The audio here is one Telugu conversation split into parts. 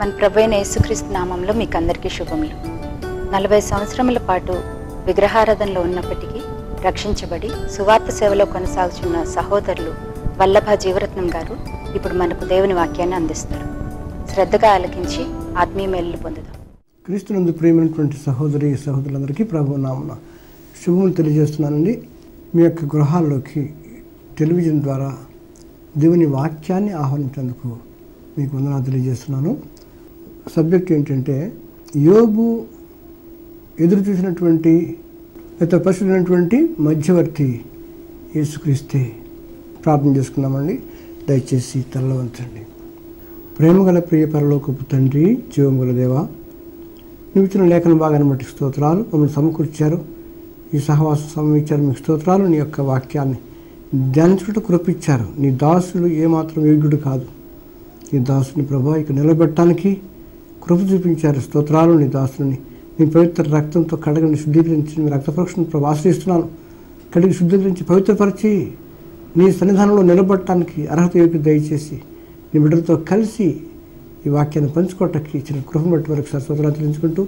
మన ప్రభువైన యేసుక్రీస్తు నామంలో మీకు అందరికీ శుభములు. 40 సంవత్సరముల పాటు విగ్రహారాధనలో ఉన్నప్పటికీ రక్షించబడి సువార్త సేవలో కొనసాగుతున్న సహోదరులు వల్లభ జీవరత్నం గారు ఇప్పుడు మనకు దేవుని వాక్యాన్ని అందిస్తారు. శ్రద్ధగా ఆలకించి ఆత్మీయ మేలులు పొందుదాం. క్రీస్తునందు ప్రియమైనటువంటి సహోదరి సహోదరులందరికీ ప్రభువు నామమున శుభములు తెలియజేస్తున్నానండి. మీ యొక్క గృహాల్లోకి టెలివిజన్ ద్వారా దేవుని వాక్యాన్ని ఆహ్వానించేందుకు మీకు వందనాలు తెలియజేస్తున్నాను. సబ్జెక్ట్ ఏంటంటే యోబు ఎదురు చూసినటువంటి పరిశుద్ధమైనటువంటి మధ్యవర్తి యేసుక్రీస్తే. ప్రార్థన చేసుకున్నామండి. దయచేసి తలలో ఉంచండి. ప్రేమగల ప్రియ పరలోకపు తండ్రి, జీవముగల దేవా, నువ్వు ఇచ్చిన లేఖన భాగాన్ని బట్టి స్తోత్రాలు. మమ్మల్ని సమకూర్చారు, ఈ సహవాసం సమయించారు. మీకు స్తోత్రాలు. నీ యొక్క వాక్యాన్ని ధ్యానించుటకు కృపించారు. నీ దాసుడు ఏమాత్రం యోగ్యుడు కాదు. నీ దాసుని ప్రభా ఇక నిలబెట్టడానికి కృప చూపించారు. స్తోత్రాలు. నీ దాసుని నీ పవిత్ర రక్తంతో కడగని శుద్ధీకరించి మీ రక్తపక్షను ప్రభు ఆశ్రయిస్తున్నాను. కడిగి శుద్ధీకరించి పవిత్రపరిచి నీ సన్నిధానంలో నిలబడటానికి అర్హత యోగ్యత దయచేసి నీ బిడ్డలతో కలిసి ఈ వాక్యాన్ని పంచుకోవటానికి ఇచ్చిన కృపను బట్టి వరకు స్తోత్రాలు తెలుసుకుంటూ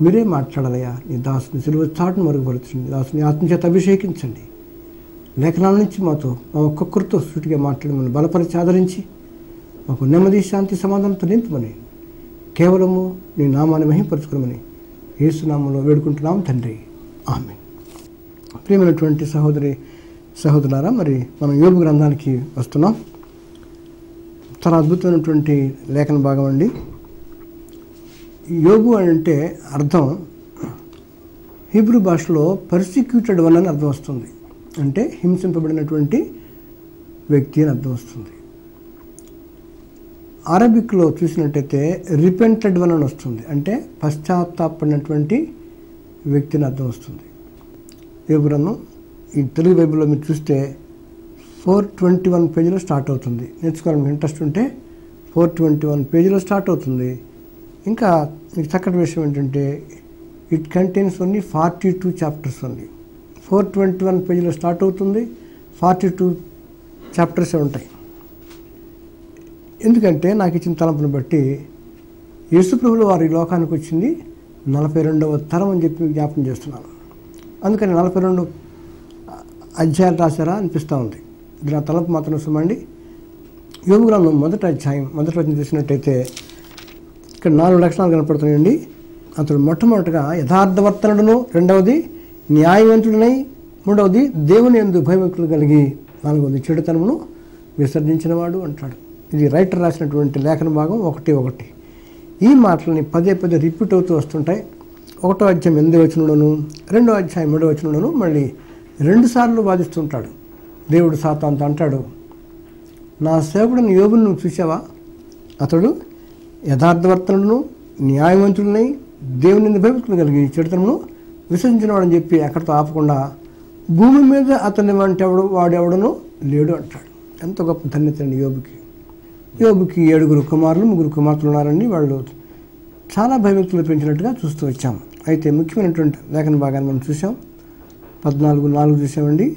మీరే మాట్లాడాలయ్యా. నీ దాసుని సిలువ చాటును మరుగుపరచండి. దాసుని ఆత్మచేత అభిషేకించండి. లేఖనాల నుంచి మాతో మా ఒక్కొక్కరితో సూటిగా మాట్లాడి మనం బలపరిచి ఆదరించి మాకు నెమ్మది, శాంతి, సమాధానంతో నింపమని కేవలము నీ నామాన్ని మహింపరచుకోమని యేసు నామంలో వేడుకుంటున్నాం తండ్రి. ఆమేన్. ప్రియమైనటువంటి సహోదరి సహోదరులారా, మరి మనం యోబు గ్రంథానికి వస్తున్నాం. చాలా అద్భుతమైనటువంటి లేఖన భాగం అండి. యోబు అంటే అర్థం హీబ్రూ భాషలో పర్సిక్యూటెడ్ వన్ అని అర్థం వస్తుంది. అంటే హింసింపబడినటువంటి వ్యక్తి అని అర్థం వస్తుంది. అరబిక్లో చూసినట్టయితే రిపెంటెడ్ వన్ అని వస్తుంది. అంటే పశ్చాత్తాపడినటువంటి వ్యక్తిని అర్థం వస్తుంది. యోబు గ్రంథం ఈ తెలుగు బైబిల్లో మీరు చూస్తే 421 పేజీలో స్టార్ట్ అవుతుంది. నేర్చుకోవాలని ఇంట్రెస్ట్ ఉంటే 421 పేజీలో స్టార్ట్ అవుతుంది. ఇంకా మీకు చక్కటి విషయం ఏంటంటే ఇట్ కంటైన్స్ ఓన్లీ 42 చాప్టర్స్ ఉంది. 421 పేజీలో స్టార్ట్ అవుతుంది. 42 చాప్టర్సే ఉంటాయి. ఎందుకంటే నాకు ఇచ్చిన తలంపును బట్టి యేసుప్రభులు వారి లోకానికి వచ్చింది 42వ తరం అని చెప్పి జ్ఞాపకం చేస్తున్నాను. అందుకని 42 అధ్యాయాలు రాశారా అనిపిస్తూ ఉంది. ఇది నా తలంపు మాత్రం సుమండి. యోబు గ్రంథం మొదటి అధ్యాయం మొదటి వచనం చూసినట్టయితే ఇక్కడ 4 లక్షణాలు కనపడుతున్నాయండి. అతడు మొట్టమొదటిగా యథార్థవర్తనుడును, రెండవది న్యాయవంతుడినై, మూడవది దేవుని యందు భయభక్తులు కలిగి, నాలుగవది చెడుతనమును విసర్జించినవాడు అంటాడు. ఇది రైటర్ రాసినటువంటి లేఖన భాగం 1:1. ఈ మాటలని పదే పదే రిపీట్ అవుతూ వస్తుంటాయి. 1వ అధ్యాయం 8వ వచనంలోను, 2వ అధ్యాయం 3వ వచనంలోను మళ్ళీ 2 సార్లు వాదిస్తుంటాడు. దేవుడు సాతానుతో అంటాడు, నా సేవకుడిని యోబును నువ్వు చూసావా? అతడు యథార్థవర్తనుడును, న్యాయవంతుడినై, దేవుని భయభక్తులు కలిగి, చెడుతనమును విసర్జించినవాడని చెప్పి అక్కడితో ఆపకుండా భూమి మీద అతని వంటి వాడెవడను లేడు అంటాడు. ఎంత గొప్ప ధన్యత అండి యోబుకి. యోబుకి 7 కుమారులు 3 కుమార్తెలు ఉన్నారండి. వాళ్ళు చాలా భయభక్తులు పెంచినట్టుగా చూస్తూ వచ్చాం. అయితే ముఖ్యమైనటువంటి లేఖన భాగాన్ని మనం చూసాం. 14:4 చూసామండి.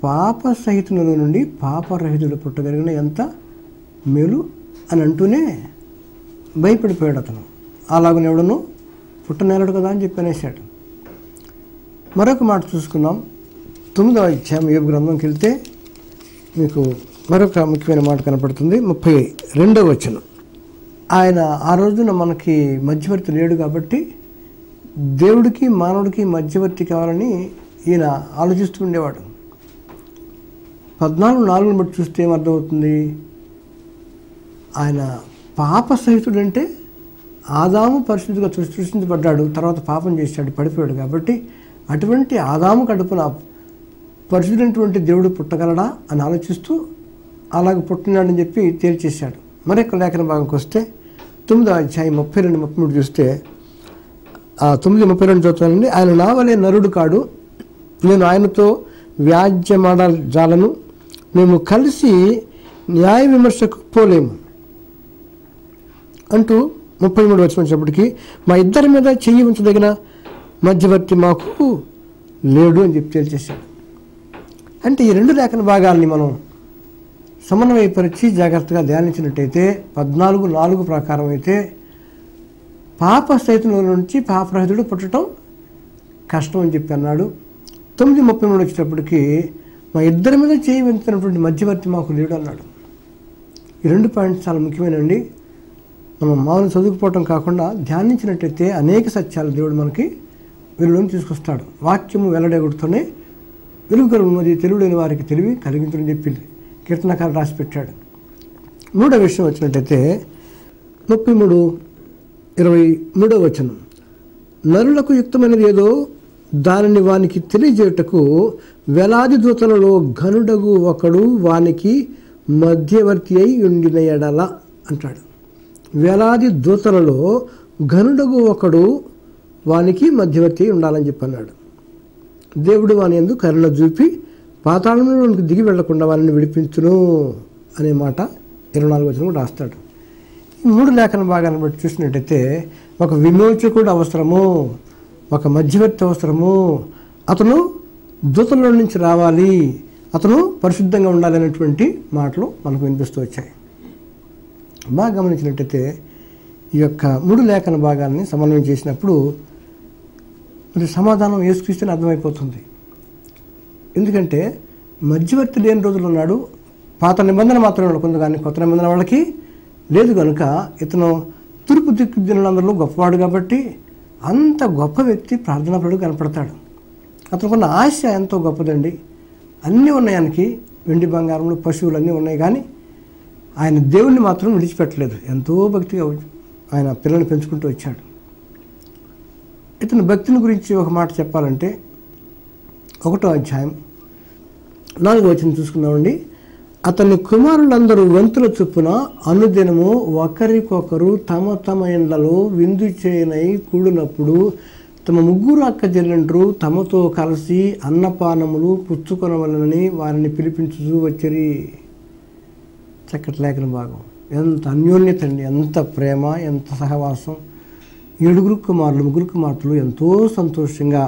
పాప సహితులలో నుండి పాపరహితుడు పుట్టగలిగిన ఎంత మేలు అని అంటూనే భయపడిపోయాడు అతను. అలాగనెవడను పుట్టనేలడు కదా అని చెప్పి అనేసాడు. మరొక మాట చూసుకుందాం. 9వ అధ్యాయం యోబు గ్రంథంకి వెళ్తే మీకు మరొక ముఖ్యమైన మాట కనపడుతుంది. 32వ వచనం. ఆయన ఆ రోజున మనకి మధ్యవర్తి లేడు కాబట్టి దేవుడికి మానవుడికి మధ్యవర్తి కావాలని ఈయన ఆలోచిస్తూ ఉండేవాడు. 14:4 బట్టి చూస్తే ఏమర్థమవుతుంది? ఆయన పాప సహితుడు అంటే ఆదాము పరిశుద్ధిగా సృష్టించబడ్డాడు, తర్వాత పాపం చేశాడు, పడిపోయాడు. కాబట్టి అటువంటి ఆదాము కడుపున పరిశుద్ధుడైనటువంటి దేవుడు పుట్టగలడా అని ఆలోచిస్తూ అలాగ పుట్టినాడని చెప్పి తేల్చేశాడు. మరొక లేఖన భాగంకి వస్తే 9వ అధ్యాయం 32-33 చూస్తే 9:32 చదువుతానండి. ఆయన నా వలె నరుడు కాడు, నేను ఆయనతో వ్యాజ్యమాడజాలను, మేము కలిసి న్యాయ విమర్శకు పోలేము అంటూ 33 వచ్చినప్పటికీ మా ఇద్దరి మీద చెయ్యి ఉంచదగిన మధ్యవర్తి మాకు లేడు అని చెప్పి తేల్చేశాడు. అంటే ఈ 2 లేఖన భాగాల్ని మనం సమన్వయపరిచి జాగ్రత్తగా ధ్యానించినట్టయితే 14:4 ప్రకారం అయితే పాప స్థితిలో నుంచి పాపరహితుడు పుట్టడం కష్టం అని చెప్పి అన్నాడు. 9:33 వచ్చేటప్పటికి మా ఇద్దరి మీద చేయి వెంచుతున్నటువంటి మధ్యవర్తి మాకు లేడు అన్నాడు. ఈ 2 పాయింట్స్ చాలా ముఖ్యమైనవి. మనం మామూలు చదువుకుపోవటం కాకుండా ధ్యానించినట్టయితే అనేక సత్యాలు దేవుడు మనకి వెలుగులోకి తీసుకొస్తాడు. వాక్యము వెల్లడగొడుతూనే వెలుగు కలుగున్నది, తెలివిలేని వారికి తెలివి కలిగించని చెప్పింది కీర్తనకారుడు రాసి పెట్టాడు. 3వ విషయం వచ్చినట్టయితే 33:23 వచనం, నరులకు యుక్తమైనది ఏదో దానిని వానికి తెలియజేయుటకు వేలాది దూతలలో ఘనుడగు ఒకడు వానికి మధ్యవర్తి అయి ఉండిన ఎడల అంటాడు. వేలాది దూతలలో ఘనుడగు ఒకడు వానికి మధ్యవర్తి ఉండాలని చెప్పన్నాడు. దేవుడు వాని యందు కరుణ చూపి పాతాళంలోనికి దిగి వెళ్లకుండా వారిని విడిపించును అనే మాట 24వ వచనంలో రాస్తాడు. ఈ 3 లేఖన భాగాన్ని బట్టి చూసినట్టయితే ఒక విమోచకుడు అవసరము, ఒక మధ్యవర్తి అవసరము, అతను దూతల నుంచి రావాలి, అతను పరిశుద్ధంగా ఉండాలి అనేటువంటి మాటలు మనకు వినిపిస్తూ వచ్చాయి. బాగా గమనించినట్టయితే ఈ యొక్క 3 లేఖన భాగాన్ని సమన్వయం చేసినప్పుడు మరి సమాధానం యేసుక్రీస్తుని అర్థమైపోతుంది. ఎందుకంటే మధ్యవర్తి లేని రోజులు ఉన్నాడు, పాత నిబంధన మాత్రమే కొంత కానీ కొత్త నిబంధన వాళ్ళకి లేదు కనుక ఇతను తూర్పు దిక్కు దినులందరిలో గొప్పవాడు కాబట్టి అంత గొప్ప వ్యక్తి ప్రార్థనాపరుడు కనపడతాడు. అతనుకున్న ఆశ ఎంతో గొప్పదండి. అన్నీ ఉన్నాయి ఆయనకి, వెండి బంగారంలో పశువులు ఉన్నాయి, కానీ ఆయన దేవుణ్ణి మాత్రం విడిచిపెట్టలేదు. ఎంతో భక్తిగా ఆయన పిల్లల్ని పెంచుకుంటూ వచ్చాడు. ఇతని భక్తిని గురించి ఒక మాట చెప్పాలంటే 1వ అధ్యాయం 4వ వచనం చూసుకుందామండి. అతని కుమారులందరూ వంతుల చొప్పున అనుదినము ఒకరికొకరు తమ తమ ఇండ్లలో విందు చేయనై కూడినప్పుడు తమ 3 అక్క చెల్లెండ్రు తమతో కలిసి అన్నపానములు పుచ్చుకొనవలనని వారిని పిలిపించుతూ వచ్చిరి. చక్కటి లేఖన భాగం. ఎంత అన్యోన్యత అండి, ఎంత ప్రేమ, ఎంత సహవాసం. 7 కుమారులు 3 కుమార్తెలు ఎంతో సంతోషంగా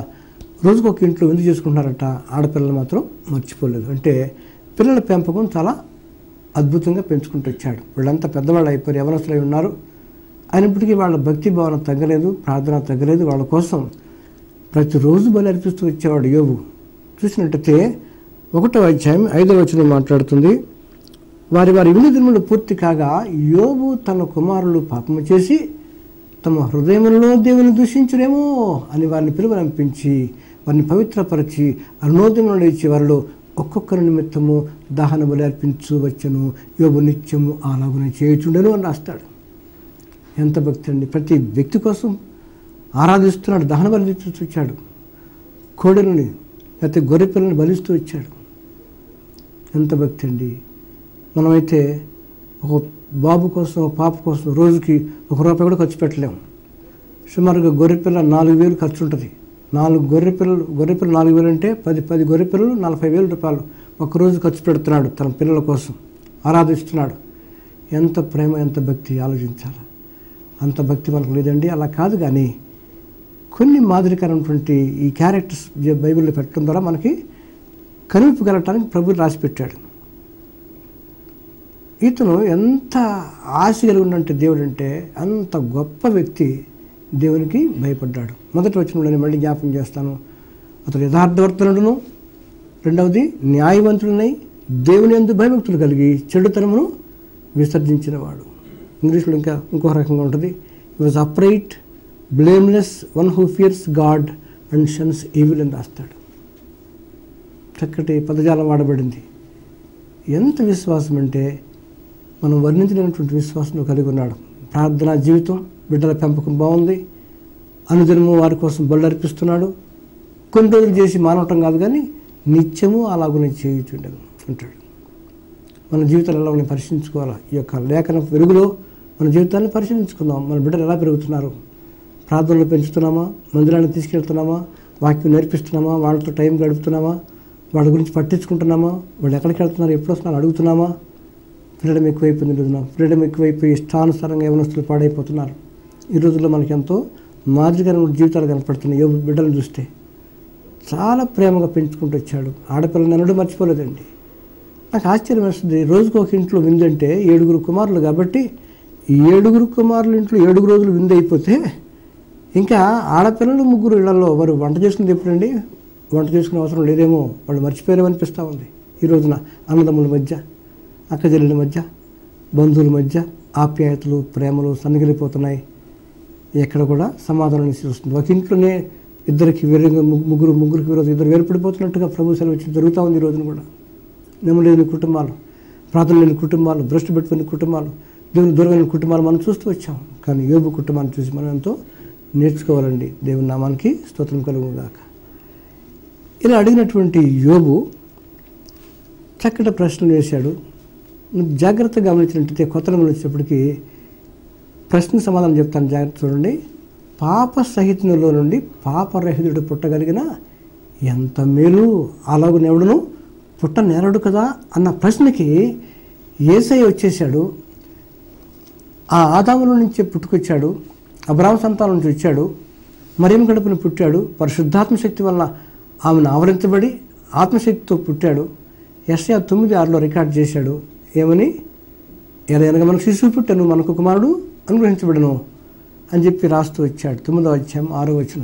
రోజుకొక ఇంట్లో విందు చేసుకుంటున్నారట. ఆడపిల్లలు మాత్రం మర్చిపోలేదు. అంటే పిల్లల పెంపకం చాలా అద్భుతంగా పెంచుకుంటూ వచ్చాడు. వీళ్ళంతా పెద్దవాళ్ళు అయిపోయారు, యవనస్తులై ఉన్నారు. అయినప్పటికీ వాళ్ళ భక్తి భావన తగ్గలేదు, ప్రార్థన తగ్గలేదు. వాళ్ళ కోసం ప్రతిరోజు బలి అర్పిస్తూ వచ్చేవాడు యోబు. చూసినట్టయితే 1వ అధ్యాయం 5వ వచనం మాట్లాడుతుంది, వారి విందు దినములు పూర్తి కాగా యోబు తన కుమారులు పాపము చేసి తమ హృదయంలో దేవుని దూషించురేమో అని వారిని పిలువనంపించి వారిని పవిత్రపరిచి అరుణోదయంలో లేచి వారిలో ఒక్కొక్కరి నిమిత్తము దహన బలి అర్పించు వచ్చను, యోబు నిత్యము అలాగునే చేయుచుండెను అని రాస్తాడు. ఎంత భక్తి అండి! ప్రతి వ్యక్తి కోసం ఆరాధిస్తున్నాడు, దహన బలి వచ్చాడు, కోడెలని లేకపోతే గొర్రె పిల్లని బలిస్తూ వచ్చాడు. ఎంత భక్తి అండి! మనమైతే ఒక బాబు కోసం, ఒక పాప కోసం రోజుకి ₹1 కూడా ఖర్చు పెట్టలేము. సుమారుగా గొర్రెపిల్ల 4,000 ఖర్చు ఉంటుంది. 4 గొర్రెపిల్లలు 4,000 అంటే 10 గొర్రెపిల్లలు ₹40,000 ఒక్కరోజు ఖర్చు పెడుతున్నాడు తన పిల్లల కోసం, ఆరాధిస్తున్నాడు. ఎంత ప్రేమ, ఎంత భక్తి ఆలోచించాలి. అంత భక్తి మనకు లేదండి. అలా కాదు, కానీ కొన్ని మాదిరికరమైనటువంటి ఈ క్యారెక్టర్స్ బైబిల్లో పెట్టడం ద్వారా మనకి కనువిప్పు కలగటానికి ప్రభువు రాసి పెట్టాడు. ఇతను ఎంత ఆశ కలిగి ఉన్నట్టు దేవుడు అంటే అంత గొప్ప వ్యక్తి దేవునికి భయపడ్డాడు. మొదటి వచనంలోనే మళ్ళీ జ్ఞాపకం చేస్తాను. అతడు యథార్థవర్తనుడును, రెండవది న్యాయవంతుడునై దేవుని యందు భయభక్తులు కలిగి చెడుతనమును విసర్జించినవాడు. ఇంగ్లీష్లో ఇంకో రకంగా ఉంటుంది. He was upright, blameless, one who fears God and shuns evil అని రాస్తాడు. చక్కటి పదజాలం వాడబడింది. ఎంత విశ్వాసం అంటే మనం వర్ణించలేనటువంటి విశ్వాసంలో కలిగి ఉన్నాడు. ప్రార్థనా జీవితం, బిడ్డల పెంపకం బాగుంది, అనుదినము వారి కోసం బళ్ళు అర్పిస్తున్నాడు. కొన్ని రోజులు చేసి మానవటం కాదు, కానీ నిత్యము అలాగునే చేయుచుండెను అంటాడు. మన జీవితాలు ఎలా ఉన్నాయి పరిశీలించుకోవాలి. ఈ యొక్క లేఖన వెలుగులో మన జీవితాన్ని పరిశీలించుకుందాం. మన బిడ్డలు ఎలా పెరుగుతున్నారు? ప్రార్థనలు పెంచుతున్నామా? మందిరాన్ని తీసుకెళ్తున్నామా? వాక్యం నేర్పిస్తున్నామా? వాళ్ళతో టైం గడుపుతున్నామా? వాళ్ళ గురించి పట్టించుకుంటున్నామా? వాళ్ళు ఎక్కడికి వెళ్తున్నారు, ఎప్పుడు వస్తున్నారు అడుగుతున్నామా? ఫ్రీడమ్ ఎక్కువైపోయింది రోజున. ఫ్రీడమ్ ఎక్కువైపోయి ఇష్టానుసారంగా యవనస్తులు పాడైపోతున్నారు. ఈ రోజుల్లో మనకి ఎంతో మాదిరికరమైన జీవితాలు కనపడుతున్నాయి. బిడ్డలను చూస్తే చాలా ప్రేమగా పెంచుకుంటూ వచ్చాడు. ఆడపిల్లని అన్నడు మర్చిపోలేదండి. నాకు ఆశ్చర్యం వేస్తుంది. రోజుకు ఒక ఇంట్లో విందు అంటే 7 కుమారులు కాబట్టి 7 కుమారుల ఇంట్లో 7 రోజులు విందు అయిపోతే ఇంకా ఆడపిల్లలు 3 ఇళ్లలో వారు వంట చేసుకునేది ఎప్పుడండి? వంట చేసుకునే అవసరం లేదేమో, వాళ్ళు మర్చిపోయారేమో అనిపిస్తూ ఉంది. ఈ రోజున అన్నదమ్ముల మధ్య, అక్కచెల్లెల మధ్య, బంధువుల మధ్య ఆప్యాయతలు, ప్రేమలు సన్నగిలిపోతున్నాయి. ఎక్కడ కూడా సమాధానం నిశ్చయిస్తుంది. ఒక ఇంట్లోనే ఇద్దరికి వేరుగా ముగ్గురికి విరోధం, ఇద్దరు వేరుపడిపోతున్నట్టుగా ప్రభు సెలవు వచ్చి జరుగుతూ ఉంది. ఈ రోజున కూడా నెమ్మది లేని కుటుంబాలు, ప్రార్థన లేని కుటుంబాలు, భ్రష్టు పెట్టుకునే కుటుంబాలు, దేవుని దూరమైన కుటుంబాలు మనం చూస్తూ వచ్చాం. కానీ యోబు కుటుంబాన్ని చూసి మనం ఎంతో నేర్చుకోవాలండి. దేవుని నామానికి స్తోత్రం కలుగుగాక. ఇలా అడిగినటువంటి యోబు చక్కటి ప్రశ్నలు వేశాడు. జాగ్రత్తగా గమనించినట్టయితే కొత్త వచ్చినప్పటికీ ప్రశ్నకు సమాధానం చెప్తాను, జాగ్రత్త చూడండి. పాప సహితునిలో నుండి పాపరహితుడు పుట్టగలిగిన ఎంత మేలు, అలాగునెవడును పుట్టనేరడు కదా అన్న ప్రశ్నకి యేసయ్య వచ్చేసాడు. ఆ ఆదాముల నుంచే పుట్టుకొచ్చాడు, అబ్రాహాము సంతానం నుంచి వచ్చాడు, మరియమ్మ కడుపున పుట్టాడు, పరిశుద్ధాత్మ శక్తి వలన ఆమెను ఆవరించబడి ఆత్మశక్తితో పుట్టాడు. యెషయా 9:6 రికార్డ్ చేశాడు. ఏమని? ఎలాగనగా మనకు శిశువు పుట్టను, మనకు కుమారుడు అనుగ్రహించబడను అని చెప్పి రాస్తూ వచ్చాడు. 9:6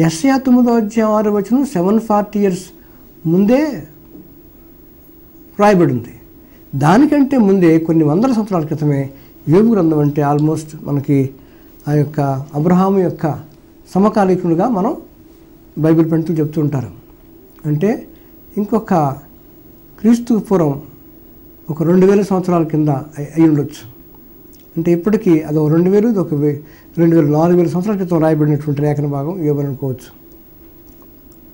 యెషయా 9:6 740 years ముందే రాయబడింది. దానికంటే ముందే కొన్ని వందల సంవత్సరాల క్రితమే యోబు గ్రంథం అంటే ఆల్మోస్ట్ మనకి ఆ యొక్క అబ్రహాము యొక్క సమకాలీకునిగా మనం బైబిల్ పండితులు చెప్తూ ఉంటారు. అంటే ఇంకొక క్రీస్తు పూర్వం ఒక 2000 సంవత్సరాల కింద అయి ఉండొచ్చు. అంటే ఇప్పటికీ అదొక 2000, ఇది ఒక 2000, 4000 సంవత్సరాల క్రితం రాయబడినటువంటి లేఖన భాగం యోబు అనుకోవచ్చు.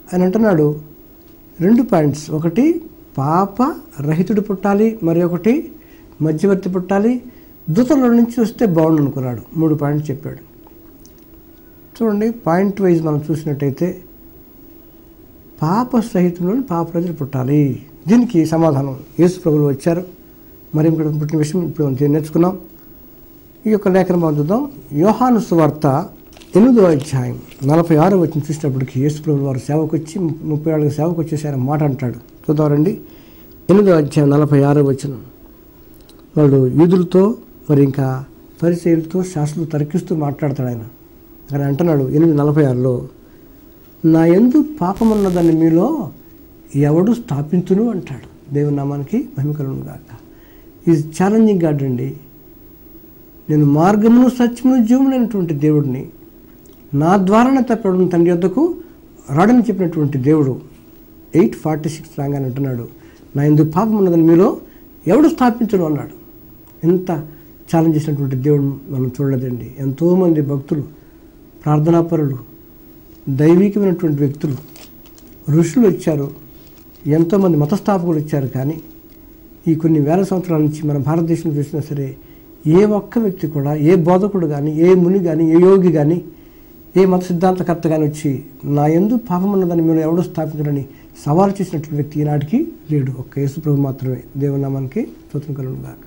ఆయన అంటున్నాడు 2 పాయింట్స్. ఒకటి పాప రహితుడు పుట్టాలి, మరి ఒకటి మధ్యవర్తి పుట్టాలి, దూతల నుంచి వస్తే బాగుండు అనుకున్నాడు. 3 పాయింట్స్ చెప్పాడు. చూడండి, పాయింట్ వైజ్ మనం చూసినట్టయితే పాప సహితంలోని పాపరహితుడు పుట్టాలి. దీనికి సమాధానం యేసు ప్రభువు వచ్చారు. మరి ఇక్కడ పుట్టిన విషయం ఇప్పుడు మనం నేర్చుకున్నాం. ఈ యొక్క లేఖన మనం చూద్దాం. యోహాను సువార్త 8:46 చూసినప్పటికీ యేసు ప్రభువు వారు సేవకు వచ్చి 30 ఏళ్ళకి సేవకు వచ్చేసారని మాట అంటాడు. చూద్దామండి. 8:46 వాళ్ళు యూదులతో మరి ఇంకా పరిసయ్యులతో శాస్త్రులు తర్కిస్తూ మాట్లాడతాడు ఆయన. ఆయన అంటున్నాడు 8:46 నా యందు పాపమున్నదని మీలో ఎవడు స్థాపించును అంటాడు. దేవుని నామానికి మహిమ కలుగును గాక. ఈజ్ ఛాలెంజింగ్ గాడ్ అండి. నేను మార్గమును సత్యమును జీవమునైనటువంటి దేవుడిని, నా ద్వారానే తప్పడం తండ్రి యొద్దకు రాడని చెప్పినటువంటి దేవుడు 8:46 రాగానే అంటున్నాడు నా యందు పాపం ఉన్నదని మీలో ఎవడు స్థాపించను అన్నాడు. ఎంత ఛాలెంజ్ చేసినటువంటి దేవుడు మనం చూడలేదండి. ఎంతోమంది భక్తులు, ప్రార్థనాపరులు, దైవికమైనటువంటి వ్యక్తులు, ఋషులు వచ్చారు, ఎంతోమంది మతస్థాపకులు వచ్చారు. కానీ ఈ కొన్ని వేల సంవత్సరాల నుంచి మన భారతదేశం చూసినా సరే ఏ ఒక్క వ్యక్తి కూడా, ఏ బోధకుడు కానీ, ఏ ముని కానీ, ఏ యోగి కానీ, ఏ మత సిద్ధాంతకర్త కానీ వచ్చి నా యందు పాపం ఉన్నదని మీరు ఎవడో స్థాపించరని సవాలు చేసినటువంటి వ్యక్తి ఈనాటికి లేడు. ఒక్క యేసు ప్రభు మాత్రమే. దేవుని నామానికి స్తోత్రం కలుగును గాక.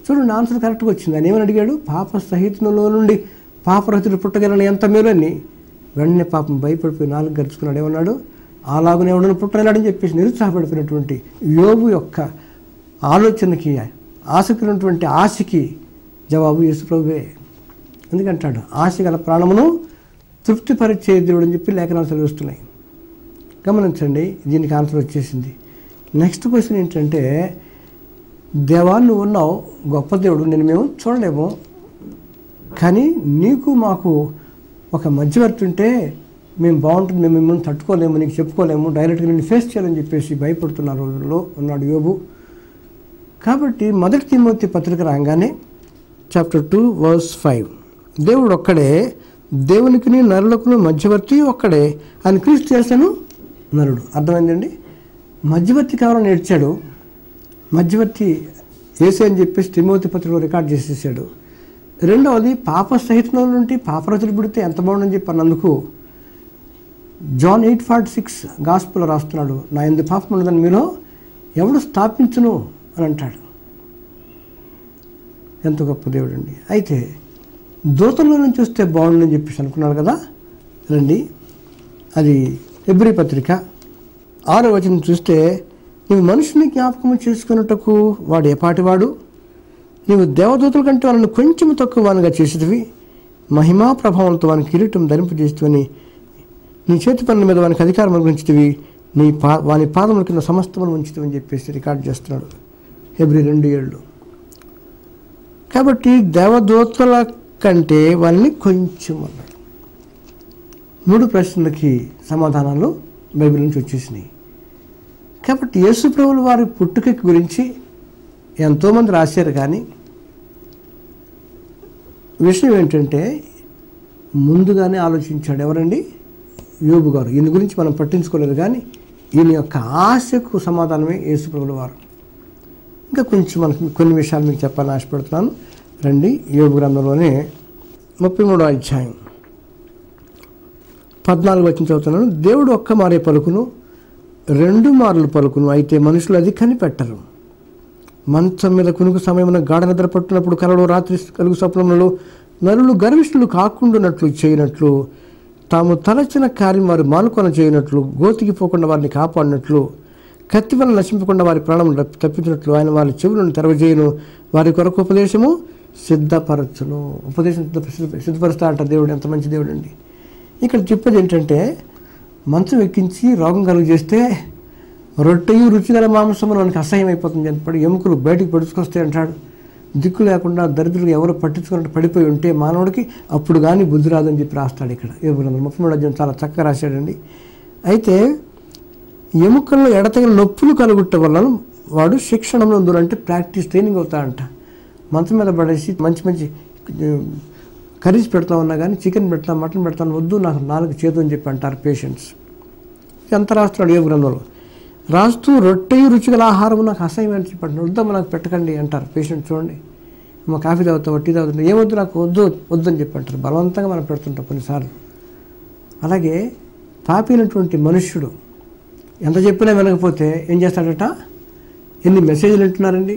చూడండి, ఆన్సర్ కరెక్ట్గా వచ్చింది. ఆయన ఏమని అడిగాడు? పాప సహితునిలో నుండి పాపరహితుడు పుట్టగలని ఎంత మేలు అని. వెంటనే పాపం భయపడిపోయి 4 గరుచుకున్నాడు. ఏమన్నాడు? అలాగనే ఎవడని పుట్టలేడని చెప్పేసి నిరుత్సాహపడిపోయినటువంటి యోబు యొక్క ఆలోచనకి, ఆశకున్నటువంటి ఆశకి జవాబు యేసు ప్రభువే. ఎందుకంటాడు ఆశ గల ప్రాణమును తృప్తిపరిచే దేవుడు అని చెప్పి లేఖనాలు సెలవిస్తున్నాయి. గమనించండి, దీనికి ఆన్సర్ వచ్చేసింది. నెక్స్ట్ క్వశ్చన్ ఏంటంటే, దేవా నువ్వు ఉన్నావు, గొప్ప దేవుడు, నేను మేము చూడలేము, కానీ నీకు మాకు ఒక మధ్యవర్తి ఉంటే మేము బాగుంటుంది, మేము మిమ్మల్ని తట్టుకోలేము, నీకు చెప్పుకోలేము, డైరెక్ట్గా నేను ఫేస్ చేయాలని చెప్పేసి భయపడుతున్న రోజుల్లో ఉన్నాడు యోబు. కాబట్టి 1 తిమోతి పత్రిక రాగానే చాప్టర్ 2:5 దేవుడు ఒక్కడే, దేవునికి నరులకు మధ్యవర్తి ఒక్కడే, ఆయన క్రీస్తు యేసును నరుడు. అర్థమైందండి? మధ్యవర్తి కావాలని ఏడ్చాడు. మధ్యవర్తి యేసే అని చెప్పేసి తిమోతి పత్రికలో రికార్డ్ చేసేసాడు. రెండవది పాప సహితంలో నుండి పాపరహితుడు పుడితే ఎంత బాగుందని చెప్పి అన్నందుకు జాన్ 8:46 గాస్పుల్లో రాస్తున్నాడు నా యందు పాపం ఉన్నదని మీలో ఎవడు స్థాపించును అని అంటాడు. ఎంత గొప్ప దేవుడు అండి. అయితే దూతల్లో నుంచి వస్తే బాగుండని చెప్పేసి అనుకున్నాడు కదా. రండి, అది హెబ్రీ పత్రిక 6వ వచనం చూస్తే నీవు మనుషుని జ్ఞాపకము చేసుకున్నటకు వాడు ఏపాటివాడు? నీవు దేవదూతల కంటే వాళ్ళని కొంచెం తక్కువ వానిగా చేసేదివి, మహిమా ప్రభావంతో వానికి కిరీటం ధరింపజేస్తువని, నీ చేతి పనుల మీద వానికి అధికారం అనుగ్రహించితివి, వాని పాదముల కింద సమస్తమును ఉంచితివి అని చెప్పేసి రికార్డ్ చేస్తున్నాడు హెబ్రీ 2:7. కాబట్టి దేవదూతల కంటే వాళ్ళని కొంచెం అన్నాడు. 3 ప్రశ్నలకి సమాధానాలు బైబిల్ నుంచి వచ్చేసినాయి. కాబట్టి యేసు ప్రభువుల వారి పుట్టుక గురించి ఎంతోమంది రాశారు, కానీ విషయం ఏంటంటే ముందుగానే ఆలోచించాడు. ఎవరండి? యోబు గారు. ఈయన గురించి మనం పట్టించుకోలేదు, కానీ ఈయన యొక్క ఆశకు సమాధానమే యేసు ప్రభువుల వారు. ఇంకా కొంచెం మనకు కొన్ని విషయాలు మీకు చెప్పాలని ఆశపడుతున్నాను. రండి, యోబు గ్రంథంలోనే 33వ అధ్యాయం 14 వచనం చదువుతున్నాను. దేవుడు ఒక్క మారే పలుకును, 2 మార్లు పలుకును, అయితే మనుషులు అది కనిపెట్టరు. మంచం మీద కునుకు సమయమున గాఢ నిద్ర పట్టునప్పుడు కలలో రాత్రి కలుగు స్వప్నములలో నరులు గర్విష్ఠులు కాకుండానట్లు చేయనట్లు, తాము తలచిన కార్యం వారు మానుకొన చేయనట్లు, గోతికి పోకుండా వారిని కాపాడినట్లు, కత్తి వల్ల నశింపకుండా వారి ప్రాణం తప్పించినట్లు ఆయన వారి చెవులను తెరవజేయును, వారి కొరకు ఉపదేశము సిద్ధపరచును. ఉపదేశం సిద్ధపరుస్తా అంట దేవుడు. ఎంత మంచి దేవుడు అండి. ఇక్కడ చెప్పేది ఏంటంటే, మంచం ఎక్కించి రోగం కలుగు చేస్తే రొట్టెయు రుచిగల మాంసము మనకి అసహ్యం అయిపోతుంది చెప్పి ఎముకలు బయటికి పడుచుకొస్తాయి అంటాడు. దిక్కు లేకుండా దరిద్రులు ఎవరు పట్టించుకున్నట్టు పడిపోయి ఉంటే మానవుడికి అప్పుడు కానీ బుద్ధి రాదని చెప్పి రాస్తాడు ఇక్కడ. 33వ అధ్యాయం చాలా చక్కగా రాశాడండి. అయితే ఎముకల్లో ఎడతగిన నొప్పులు కలుగుట వల్ల వాడు శిక్షణలో ఉందంటే ప్రాక్టీస్ ట్రైనింగ్ అవుతాడంట. మంచం మీద పడేసి మంచి మంచి కర్రీస్ పెడతా ఉన్నా కానీ చికెన్ పెడతా, మటన్ పెడతాను, వద్దు నాకు 4 చేతులు అని చెప్పి అంటారు పేషెంట్స్. ఎంత రాస్తున్నాడు యోబు గ్రంథంలో. రాస్తూ రొట్టెయు రుచిగల ఆహారం నాకు అసహ్యం అని చెప్పండి, వద్దామా నాకు పెట్టకండి అంటారు పేషెంట్. చూడండి, మా కాఫీ తాగుతావు, టీ తాగుతావు, ఏమొద్దు నాకు వద్దని చెప్పి అంటారు. బలవంతంగా మనం పెడుతుంటాం కొన్నిసార్లు. అలాగే పాపినటువంటి మనుష్యుడు ఎంత చెప్పినా వినకపోతే ఏం చేస్తాడట? ఎన్ని మెసేజ్లు వింటున్నారండి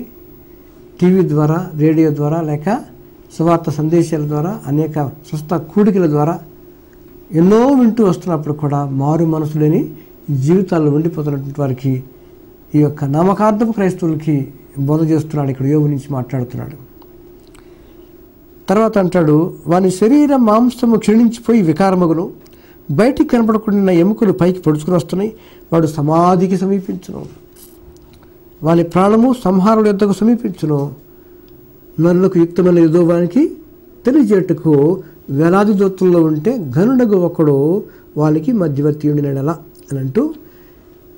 టీవీ ద్వారా, రేడియో ద్వారా, లేక సువార్త సందేశాల ద్వారా, అనేక స్వస్థ కూడికల ద్వారా ఎన్నో వింటూ వస్తున్నప్పుడు కూడా మారు మనసు లేని జీవితాల్లో ఉండిపోతున్నటువంటి వారికి ఈ యొక్క నామకార్థపు క్రైస్తవులకి బోధ చేస్తున్నాడు. ఇక్కడ యోబు నుంచి మాట్లాడుతున్నాడు. తర్వాత అంటాడు, వాని శరీర మాంసము క్షీణించిపోయి వికారమగును, బయటికి కనపడకుండా ఎముకలు పైకి పొడుచుకుని వస్తున్నాయి, వాడు సమాధికి సమీపించును, వాని ప్రాణము సంహారుడు యొద్దకు సమీపించును, నరులకు యుక్తమైన యెహోవానికి తెలియజేయటకు వేలాది దూతల్లో ఉంటే గనుడగు ఒకడు వాళ్ళకి మధ్యవర్తి ఉండినడలా అని అంటూ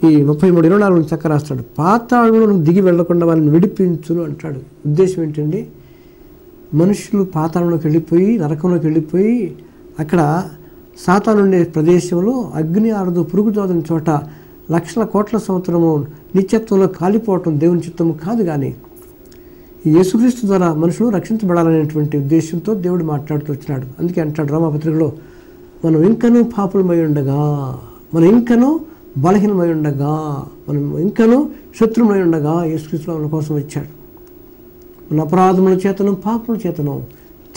ఈ 33:24 చక్క రాస్తాడు. పాతాళంలో దిగి వెళ్లకుండా వాళ్ళని విడిపించును అంటాడు. ఉద్దేశం ఏంటండి? మనుషులు పాతాళంలోకి వెళ్ళిపోయి, నరకంలోకి వెళ్ళిపోయి, అక్కడ సాతాను ఉండే ప్రదేశంలో అగ్ని ఆరదు, పురుగు చోదని చోట లక్షల కోట్ల సంవత్సరము నిత్యత్వంలో కాలిపోవటం దేవుని చిత్తము కాదు. కానీ ఈ యేసుక్రీస్తు ద్వారా మనుషులు రక్షించబడాలనేటువంటి ఉద్దేశంతో దేవుడు మాట్లాడుతూ వచ్చినాడు. అందుకే అంటాడు రోమాపత్రికలో, మనం ఇంకనూ పాపులమై ఉండగా, మనం ఇంకనూ బలహీనమై ఉండగా, మనం ఇంకనూ శత్రుమై ఉండగా యేసుక్రీస్తు మన కోసం వచ్చాడు. మన అపరాధముల చేతను పాపముల చేతను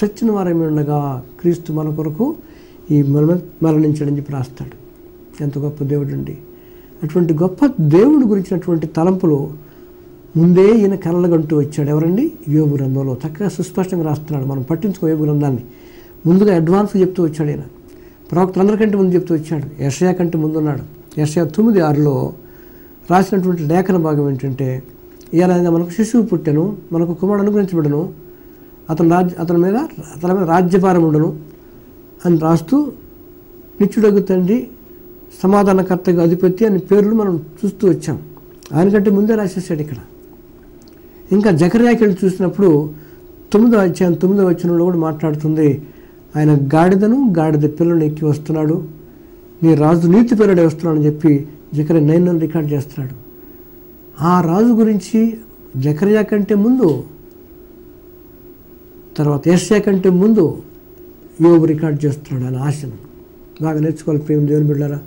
చచ్చిన వారమై ఉండగా క్రీస్తు మన కొరకు ఈ మరణించాడని చెప్పి రాస్తాడు. ఎంత గొప్ప దేవుడు అండి. అటువంటి గొప్ప దేవుడి గురించినటువంటి తలంపులు ముందే ఈయన కలలుగంటూ వచ్చాడు. ఎవరండి? యోబు గ్రంథంలో చక్కగా సుస్పష్టంగా రాస్తున్నాడు. మనం పట్టించుకో యోబు గ్రంథాన్ని. ముందుగా అడ్వాన్స్గా చెప్తూ వచ్చాడు ఈయన. ప్రవక్తలందరికంటే ముందు చెప్తూ వచ్చాడు. యెషయా కంటే ముందున్నాడు. యెషయా 9:6లో రాసినటువంటి లేఖన భాగం ఏంటంటే, ఇలాగా మనకు శిశువు పుట్టెను, మనకు కుమారుడు అనుగ్రహించబడను, అతని మీద రాజ్యభారం ఉండను అని రాస్తూ నిత్యుడగు తండ్రి, సమాధానకర్తగా అధిపతి అని పేర్లు మనం చూస్తూ వచ్చాం. ఆయనకంటే ముందే రాసేసాడు ఇక్కడ. ఇంకా జకర్యాకి వెళ్ళి చూసినప్పుడు 9వ అధ్యాయం 9వ వచనంలో కూడా మాట్లాడుతుంది, ఆయన గాడిదను గాడిద పిల్లను ఎక్కి వస్తున్నాడు, నీ రాజు నీతి పేరుడే వస్తున్నాడు అని చెప్పి జకర్యా 9 రికార్డ్ చేస్తున్నాడు. ఆ రాజు గురించి జకర్యా కంటే ముందు, తర్వాత యెషయా కంటే ముందు యోబు రికార్డ్ చేస్తున్నాడు ఆయన ఆశను. బాగా నేర్చుకోవాలి ప్రేమ దేవుని బిడ్డలారా.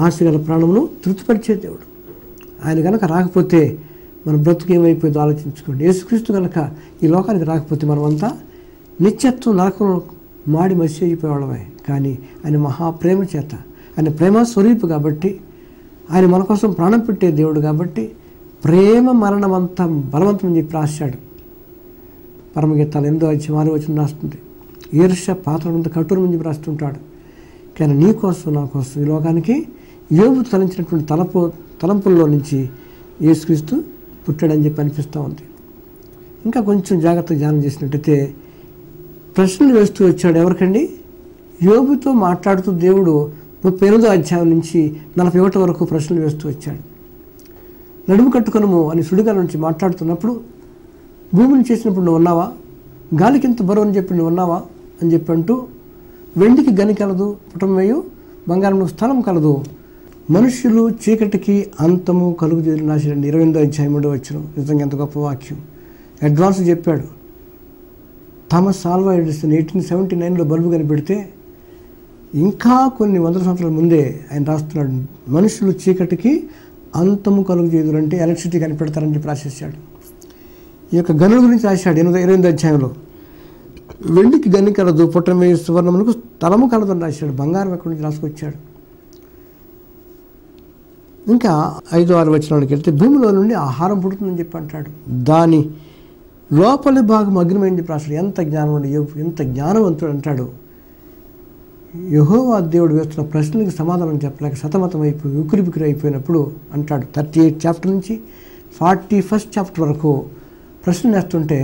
ఆశ గల ప్రాణమును తృప్తిపరిచే దేవుడు. ఆయన కనుక రాకపోతే మన బ్రతుకు ఏమైపోయిందో ఆలోచించుకోండి. యేసుక్రీస్తు కనుక ఈ లోకానికి రాకపోతే మనమంతా నిత్యత్వం నరకంలో మాడి మసి అయిపోయేవాళ్ళమే. కానీ ఆయన మహాప్రేమ చేత, ఆయన ప్రేమ స్వరూపు కాబట్టి, ఆయన మన కోసం ప్రాణం పెట్టే దేవుడు కాబట్టి ప్రేమ మరణమంతా బలవంతం అని చెప్పి రాశాడు. పరమగీతాలు 8:6 రాస్తుంది. ఈర్ష్య పాత్రలంతా కఠోరం అని చెప్పి రాస్తుంటాడు. కానీ నీ కోసం నా కోసం ఈ లోకానికి యోబు తలంచినటువంటి తలంపుల్లో నుంచి యేసుక్రీస్తు పుట్టాడని చెప్పి అనిపిస్తూ ఉంది. ఇంకా కొంచెం జాగ్రత్తగా ధ్యానం చేసినట్టయితే ప్రశ్నలు వేస్తూ వచ్చాడు. ఎవరికండి? యోబుతో మాట్లాడుతూ దేవుడు 38వ అధ్యాయం నుంచి 41 వరకు ప్రశ్నలు వేస్తూ వచ్చాడు. నడుము కట్టుకొనుము అని సుడిగాల నుంచి మాట్లాడుతున్నప్పుడు, భూమిని చేసినప్పుడు నువ్వు ఉన్నావా, గాలికి ఇంత బరువు అని చెప్పి నువ్వు ఉన్నావా అని చెప్పి అంటూ, వెండికి గని కలదు, పుటమేయు బంగారం స్థలం కలదు, మనుష్యులు చీకటికి అంతము కలుగుజేరు నాశనండి. 28వ అధ్యాయం 3వ వచనం. నిజంగా ఎంత గొప్ప వాక్యం. అడ్వాన్స్ చెప్పాడు. థామస్ ఆల్వా ఎడిసన్ 1879లో బల్బు కనిపెడితే ఇంకా కొన్ని వందల సంవత్సరాల ముందే ఆయన రాస్తున్నాడు, మనుషులు చీకటికి అంతము కలుగుజేదురు అంటే ఎలక్ట్రిసిటీ కనిపెడతారని చెప్పి రాసేసాడు. ఈ యొక్క గనుల గురించి రాశాడు 28వ అధ్యాయంలో. వెండికి గని కలదు, పుట్టమేయు సువర్ణములకు స్థలము కలదు అని రాశాడు. బంగారం ఎక్కడి నుంచి రాసుకొచ్చాడు. ఇంకా 5-6 వచనాలకు వెళ్తే భూమిలో నుండి ఆహారం పుడుతుందని చెప్పి అంటాడు. దాని లోపలి భాగం అగ్నిమని చెప్పి రాశాడు. ఎంత జ్ఞానం అండి యోబు, ఎంత జ్ఞానవంతుడు అంటాడు. యెహోవా దేవుడు వేస్తున్న ప్రశ్నలకు సమాధానం చెప్పలేక సతమతం అయిపోయి ఉక్కిరిబిక్కిరి అయిపోయినప్పుడు అంటాడు. 38 చాప్టర్ నుంచి 41st చాప్టర్ వరకు ప్రశ్నలు వేస్తుంటే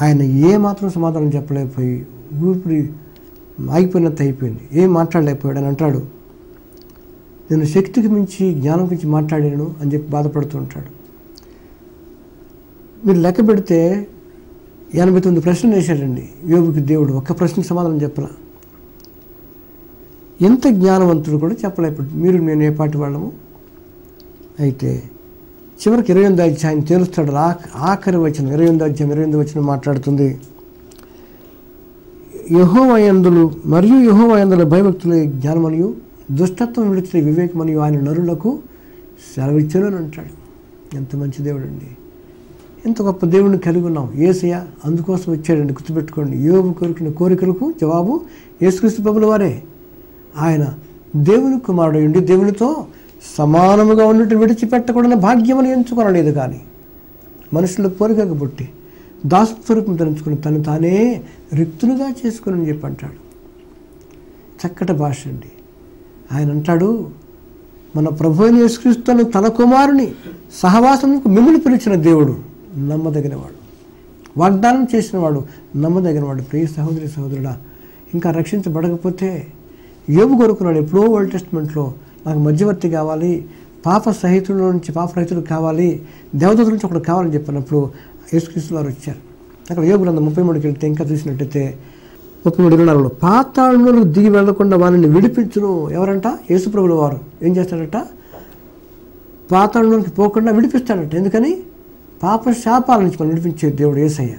ఆయన ఏమాత్రం సమాధానం చెప్పలేకపోయి ఊపిరి ఆగిపోయినంత అయిపోయింది, ఏం మాట్లాడలేకపోయాడు అని అంటాడు. నేను శక్తికి మించి జ్ఞానం గురించి మాట్లాడాను అని చెప్పి బాధపడుతూ ఉంటాడు. మీరు లెక్క పెడితే 89 ప్రశ్నలు వేశాడండి యోబుకి దేవుడు. ఒక్క ప్రశ్నకు సమాధానం చెప్పలా. ఎంత జ్ఞానవంతుడు కూడా చెప్పలేకపోయాడు. మీరు నేను ఏ పాటి వాళ్ళము. అయితే చివరికి 28వ అధ్యాయం తేలుస్తాడు. ఆఖరి వచనం 28వ అధ్యాయం 28వ వచనం మాట్లాడుతుంది. యెహోవా యందులు మరియు యెహోవా యందుల భయభక్తుల జ్ఞానమనియు దుష్టత్వం విడిచిన వివేకమనియు ఆయన నరులకు సెలవిచ్చును అని అంటాడు. ఎంత మంచి దేవుడు అండి, ఎంత గొప్ప దేవుడిని కలిగి ఉన్నాం. యేసయ్య అందుకోసం వచ్చాడండి. గుర్తుపెట్టుకోండి, యోబు కోరికిన కోరికలకు జవాబు యేసుక్రీస్తు ప్రభుల వారే. ఆయన దేవుని కుమారుడు ఉండి దేవునితో సమానముగా ఉన్నట్టు విడిచిపెట్టకూడని భాగ్యమని ఎంచుకోనలేదు. కానీ మనుషుల కోరికకు పుట్టి దాసస్వరూపం ధరించుకుని తను తానే రిక్తులుగా చేసుకుని అని చెప్పి అంటాడు. చక్కటి భాష అండి. ఆయన అంటాడు, మన ప్రభు అయిన యేసుక్రీస్తును తన కుమారుని సహవాసముకు మిమ్మల్ని పిలిచిన దేవుడు నమ్మదగినవాడు, వాగ్దానం చేసినవాడు నమ్మదగినవాడు. ప్రియ సహోదరి సహోదరుడా, ఇంకా రక్షించబడకపోతే యోబు కోరుకున్నాడు ఎప్పుడో ఓల్డ్ టెస్ట్మెంట్లో, నాకు మధ్యవర్తి కావాలి, పాప సహితుల నుంచి పాపరహితుడు కావాలి, దేవదూతుల నుంచి ఒకడు కావాలని చెప్పినప్పుడు యేసుక్రీస్తు వారు వచ్చారు. అక్కడ యోబు గ్రంథం 33కి వెళ్తే ఇంకా చూసినట్టయితే 33:24 పాతాళంలోకి దిగి వెళ్లకుండా వారిని విడిపించును. ఎవరంట? యేసుప్రభుల వారు. ఏం చేస్తాడట? పాతాళంలోకి పోకుండా విడిపిస్తాడట. ఎందుకని? పాప శాపాల నుంచి మనం విడిపించే దేవుడు యేసయ్య.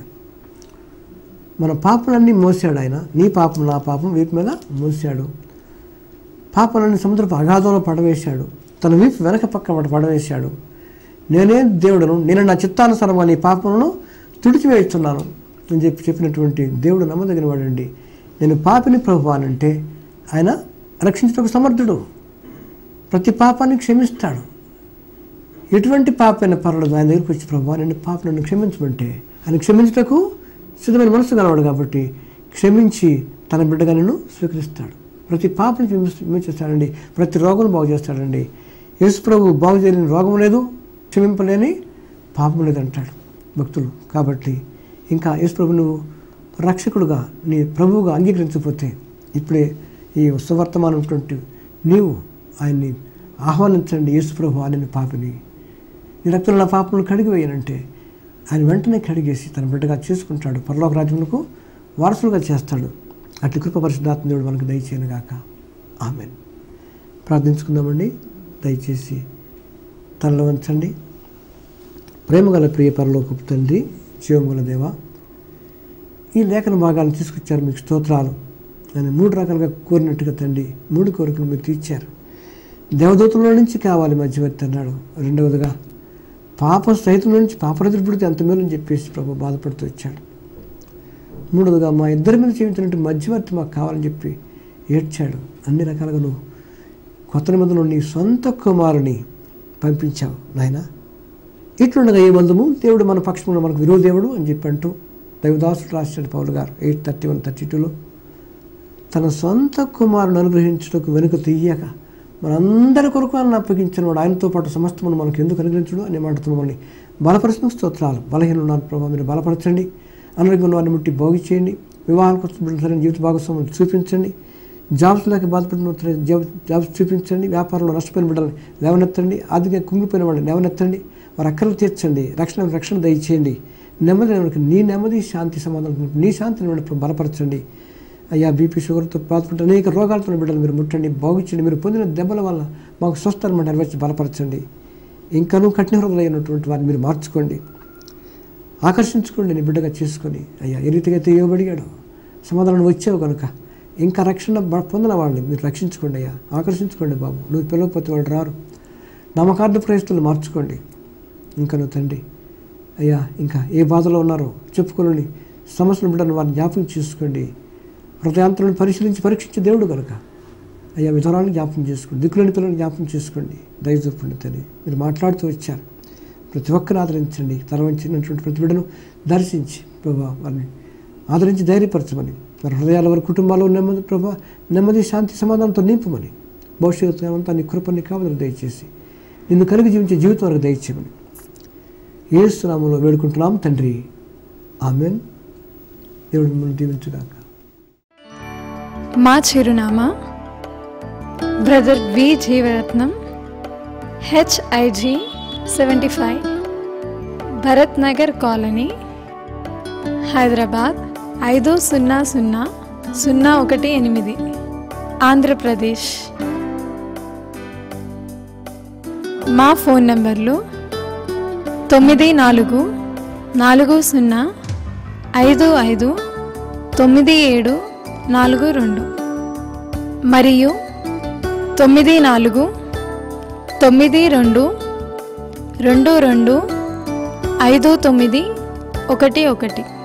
మన పాపలన్నీ మోసాడు ఆయన. నీ పాపం నా పాపం వీపు మీద మోసాడు. పాపాలన్నీ సముద్రపు అగాధంలో పడవేశాడు. తన వీపు వెనక పక్క పడవేశాడు. నేనే దేవుడును, నేను నా చిత్తానుసారంగా నీ పాపములను తుడిచివేస్తున్నాను అని చెప్పినటువంటి దేవుడు నమ్మదగిన వాడండి. నేను పాపిని ప్రభువా అంటే ఆయన రక్షించడానికి సమర్థుడు. ప్రతి పాపాన్ని క్షమిస్తాడు. ఎటువంటి పాపైనా పర్వాలేదు, ఆయన దగ్గరికి వచ్చి ప్రభువా నేను పాపను క్షమించమంటే ఆయన క్షమించటకు సిద్ధమైన మనసు గలవాడు. కాబట్టి క్షమించి తన బిడ్డగా నేను స్వీకరిస్తాడు. ప్రతి పాపని క్షమించేస్తాడండి. ప్రతి రోగం బాగు చేస్తాడండి. యేసు ప్రభు బాగు చేయలేని రోగం లేదు, క్షమింపలేని పాపం లేదంటాడు భక్తులు. కాబట్టి ఇంకా యేసు ప్రభు నువ్వు రక్షకుడుగా నీ ప్రభువుగా అంగీకరించకపోతే ఇప్పుడే ఈ సువర్తమానటువంటి నీవు ఆయన్ని ఆహ్వానించండి. యేసు ప్రభు ఆయన పాపిని, నీ రక్తంలో నా పాపను కడిగివేయనంటే ఆయన వెంటనే కడిగేసి తన బిడ్డగా చేసుకుంటాడు. పరలోక రాజ్యములకు వారసులుగా చేస్తాడు. అట్టి కృప పరిశుద్ధాత్మ దేవుడు మనకు దయచేయను గాక. ఆమేన్. ప్రార్థించుకుందామండి. దయచేసి తనలో వంచండి. ప్రేమగల ప్రియ పరలోకపు తండ్రి, జీవముల దేవ, ఈ లేఖన భాగాలను తీసుకొచ్చారు, మీకు స్తోత్రాలు. ఆయన 3 రకాలుగా కోరినట్టుగా తండ్రి 3 కోరికలు మీరు తీర్చారు. దేవదూతల నుంచి కావాలి మధ్యవర్తి అన్నాడు. రెండవదిగా పాప సహితుల నుంచి పాపరహితుడు పుడితే ఎంత మేలని చెప్పేసి ప్రభు బాధపడుతూ వచ్చాడు. మూడవదిగా మా ఇద్దరి మీద చేయించినట్టు మధ్యవర్తి మాకు కావాలని చెప్పి ఏడ్చాడు. అన్ని రకాలుగా నువ్వు కొత్త నిబంధనలో నీ సొంత కుమారుని పంపించావు నాయన. ఇట్లుండగా ఏ బంధము దేవుడు మన పక్షంలో మనకు విరోధేవుడు అని చెప్పి అంటూ దైవదాసుడు రాశాడు పౌలు గారు 8:31-32లో తన సొంత కుమారుని అనుగ్రహించుటకు వెనుక తీయక మనందరి కొరకు ఆయన అప్పగించిన వాడు ఆయనతో పాటు సమస్తమును మనకు ఎందుకు అనుగ్రహించడు అనే మాటతో మమ్మల్ని బలపరిచిన స్తోత్రాలు. బలహీన ఉన్నారు ప్రభావ, మీరు బలపరచండి. అనారోగ్యం వారిని ముట్టి బాగు చేయండి. వివాహాల కోసం సరైన జీవిత భాగస్వామ్యం చూపించండి. జాబ్స్ లేక బాధపడిన జాబ్స్ చూపించండి. వ్యాపారంలో నష్టపోయిన బిడ్డలను లేవనెత్తండి. ఆర్థికంగా కుంగిపోయిన వాళ్ళని లేవనెత్తండి. వారి అక్కలు తీర్చండి. రక్షణ దయచేయండి. నెమ్మది నీ నెమ్మది శాంతి సమాధానం నీ శాంతిని బలపరచండి అయ్యా. బీపీ షుగర్తో బాధపడిన అనేక రోగాలతో బిడ్డలు మీరు ముట్టండి, బాగుంచండి. మీరు పొందిన దెబ్బల వల్ల మాకు స్వస్థలను నెరవేర్చి బలపరచండి. ఇంకానూ కఠిన హృదయులైనటువంటి వారిని మీరు మార్చుకోండి, ఆకర్షించుకోండి, నీ బిడ్డగా చేసుకొని అయ్యా. ఏ రీతిగా అయితే ఇవ్వబడిగాడో సమాధానం వచ్చావు కనుక ఇంకా రక్షణ పొందిన వాళ్ళని మీరు రక్షించుకోండి అయ్యా, ఆకర్షించుకోండి బాబు. నువ్వు పిలవకపోతే వాళ్ళు రారు. నామకార్థ ప్రయత్నాలు మార్చుకోండి. ఇంకా నువ్వు తండ్రి అయ్యా, ఇంకా ఏ బాధలో ఉన్నారో చెప్పుకోలేని సమస్యలు బిడ్డను వారిని జ్ఞాపకం చేసుకోండి. హృదయాంతరాలను పరీక్షించే దేవుడు కనుక అయ్యా, విధురాలను జ్ఞాపకం చేసుకోండి. దిక్కులేని పిల్లలను జ్ఞాపకం చేసుకోండి. దయచూపండి తండ్రి. మీరు మాట్లాడుతూ వచ్చారు. ప్రతి ఒక్కరిని ఆదరించండి. తరవంచినటువంటి ప్రతి బిడ్డను దర్శించి ప్రభా వారిని ఆదరించి ధైర్యపరచమని, వారి హృదయాల వారి కుటుంబాల్లో నెమ్మది ప్రభా నెమ్మది శాంతి సమాధానంతో నింపమని, భవిష్యత్తు అంతా నీ కృపని కావదని దయచేసి నిన్ను కలిగి జీవించే జీవితం వరకు దయచేయమని యేసు నామములో వేడుకుంటున్నాం తండ్రి. ఆమేన్. దేవుడు మిమ్మల్ని దీవించుగాక. మా చిరునామా బ్రదర్ వి జీవరత్నం, HIG 75, భరత్ నగర్ కాలనీ, హైదరాబాద్ 500018, ఆంధ్రప్రదేశ్. మా ఫోన్ నంబర్లు 9440559742 మరియు 9492225911.